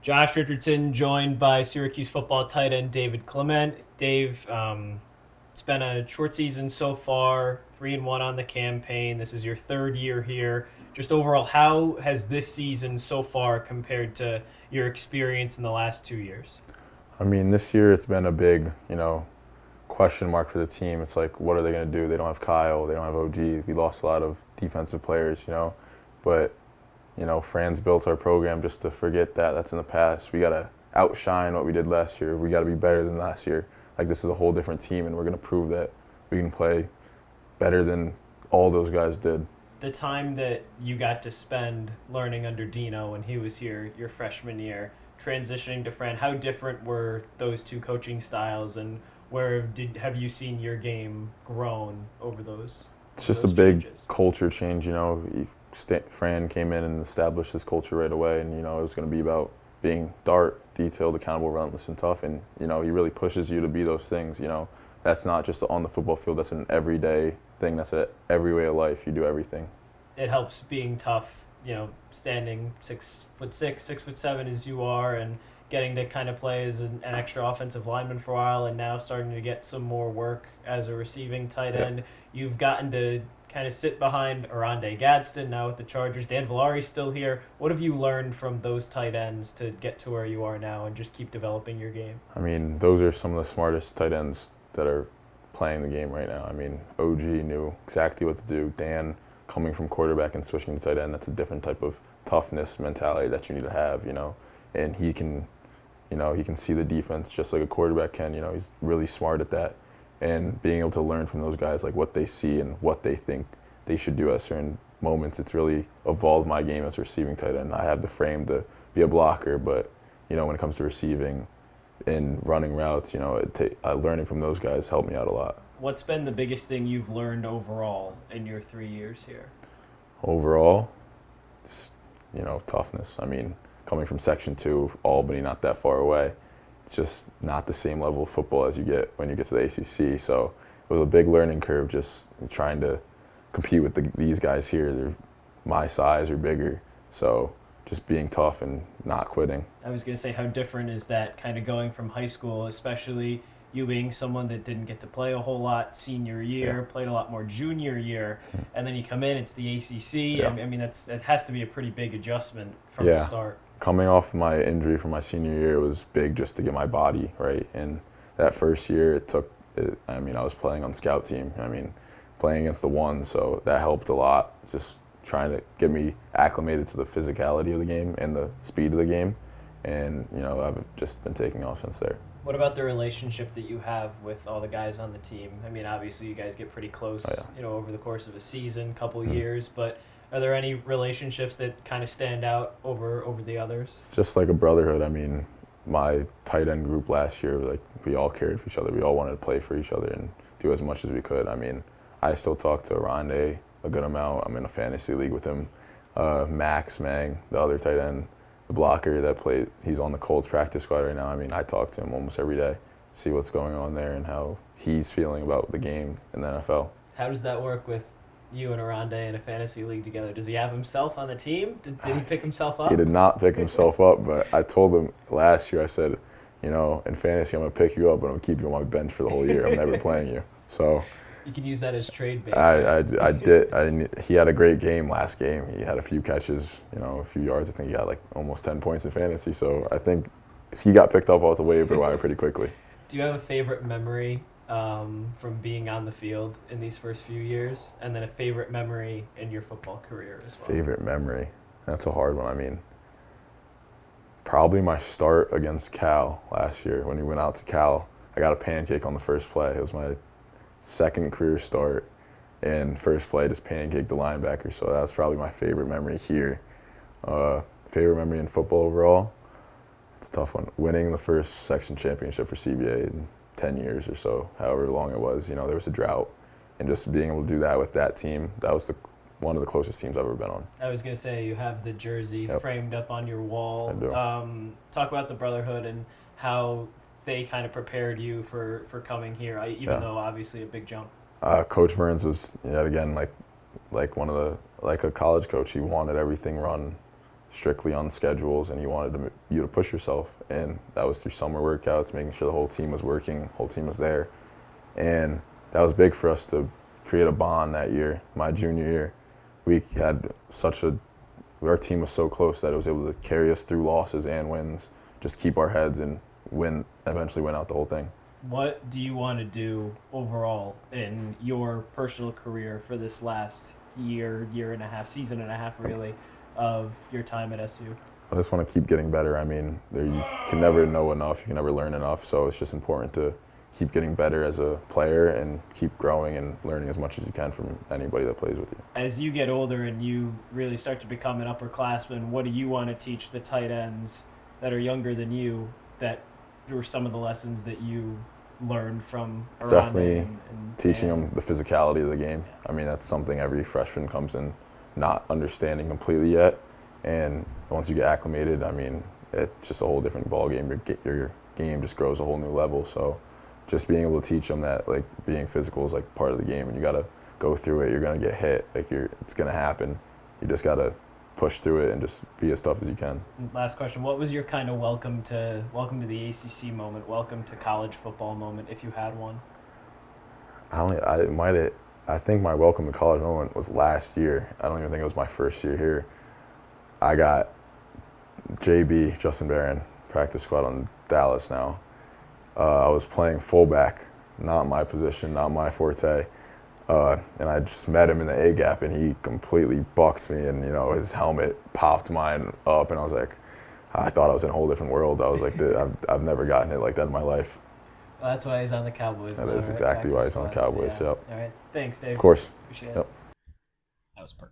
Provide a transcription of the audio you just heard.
Josh Richardson joined by Syracuse football tight end David Clement. Dave, it's been a short season so far, 3-1 on the campaign. This is your third year here. Just overall, how has this season so far compared to your experience in the last 2 years? I mean, this year it's been a big, question mark for the team. It's like, what are they going to do? They don't have Kyle. They don't have OG. We lost a lot of defensive players. But, Fran's built our program just to forget that. That's in the past. We got to outshine what we did last year. We got to be better than last year. Like, this is a whole different team, and we're going to prove that we can play better than all those guys did. The time that you got to spend learning under Dino when he was here your freshman year, transitioning to Fran, how different were those two coaching styles, and have you seen your game grown over those? It's Over just a those big changes? culture change. Fran came in and established his culture right away, and it was going to be about being dart, detailed, accountable, relentless, and tough. And he really pushes you to be those things. That's not just on the football field. That's an everyday thing. That's every way of life. You do everything. It helps being tough, standing 6'6", 6'7" as you are, and getting to kind of play as an extra offensive lineman for a while, and now starting to get some more work as a receiving tight end. You've gotten to kind of sit behind Arande Gadsden now with the Chargers. Dan Villari's still here. What have you learned from those tight ends to get to where you are now and just keep developing your game? I mean, those are some of the smartest tight ends that are playing the game right now. I mean, OG knew exactly what to do. Dan, coming from quarterback and switching to tight end, that's a different type of toughness mentality that you need to have. And he can see the defense just like a quarterback can. He's really smart at that. And being able to learn from those guys, like what they see and what they think they should do at certain moments, it's really evolved my game as a receiving tight end. I have the frame to be a blocker, but, when it comes to receiving and running routes, learning from those guys helped me out a lot. What's been the biggest thing you've learned overall in your 3 years here? Overall, just, toughness. I mean, coming from Section 2, Albany, not that far away, it's just not the same level of football as you get when you get to the ACC. So it was a big learning curve just trying to compete with these guys here. They're my size or bigger. So just being tough and not quitting. I was going to say, how different is that kind of going from high school, especially you being someone that didn't get to play a whole lot senior year, played a lot more junior year, and then you come in, it's the ACC. Yeah. I mean, it has to be a pretty big adjustment from the start. Coming off my injury from my senior year, it was big just to get my body right. And that first year, I was playing on the scout team. Playing against the one, so that helped a lot. Just trying to get me acclimated to the physicality of the game and the speed of the game. And, I've just been taking off since there. What about the relationship that you have with all the guys on the team? I mean, obviously you guys get pretty close, over the course of a season, couple years, but are there any relationships that kind of stand out over the others? It's just like a brotherhood. I mean, my tight end group last year, like, we all cared for each other. We all wanted to play for each other and do as much as we could. I mean, I still talk to Arande a good amount. I'm in a fantasy league with him. Max Mang, the other tight end, the blocker that played, he's on the Colts practice squad right now. I talk to him almost every day, see what's going on there and how he's feeling about the game in the NFL. How does that work with you and Arande in a fantasy league together? Does he have himself on the team? Did he pick himself up? He did not pick himself up, but I told him last year, I said, in fantasy, I'm going to pick you up, but I'm going to keep you on my bench for the whole year. I'm never playing you. So you could use that as trade bait. I did. He had a great game last game. He had a few catches, a few yards. I think he got like almost 10 points in fantasy. So I think he got picked up off the waiver wire pretty quickly. Do you have a favorite memory from being on the field in these first few years, and then a favorite memory in your football career as well? Favorite memory? That's a hard one. Probably my start against Cal last year. When we went out to Cal, I got a pancake on the first play. It was my second career start, and first play just pancaked the linebacker. So that's probably my favorite memory here. Favorite memory in football overall? It's a tough one. Winning the first section championship for CBA in 10 years or so, however long it was. There was a drought, and just being able to do that with that team, that was one of the closest teams I've ever been on. I was going to say, you have the jersey framed up on your wall. I do. Talk about the brotherhood and how they kind of prepared you for coming here, even though obviously a big jump. Coach Burns was, yet again, like a college coach. He wanted everything run strictly on schedules, and he wanted you to push yourself. And that was through summer workouts, making sure the whole team was working, whole team was there. And that was big for us to create a bond that year. My junior year, we had our team was so close that it was able to carry us through losses and wins, just keep our heads and eventually win out the whole thing. What do you want to do overall in your personal career for this last year and a half, season and a half really, of your time at SU? I just want to keep getting better. I mean, you can never know enough, you can never learn enough, so it's just important to keep getting better as a player and keep growing and learning as much as you can from anybody that plays with you. As you get older and you really start to become an upperclassman, what do you want to teach the tight ends that are younger than you that were some of the lessons that you learned from around Definitely and teaching them the physicality of the game. I mean, that's something every freshman comes in not understanding completely yet. And once you get acclimated, I mean, it's just a whole different ball game. Your game just grows a whole new level. So just being able to teach them that, like, being physical is like part of the game, and you got to go through it. You're going to get hit. Like, it's going to happen. You just got to push through it and just be as tough as you can. Last question: what was your kind of welcome to the ACC moment, welcome to college football moment, if you had one? I think my welcome to college moment was last year. I don't even think it was my first year here. I got JB, Justin Barron, practice squad on Dallas now. I was playing fullback, not my position, not my forte. And I just met him in the A-gap, and he completely bucked me, and, his helmet popped mine up, and I was like, I thought I was in a whole different world. I was like, I've never gotten hit like that in my life. Well, that's why he's on the Cowboys. That is exactly why he's on the Cowboys, yep. All right. Thanks, Dave. Of course. Appreciate it. Yep. That was perfect.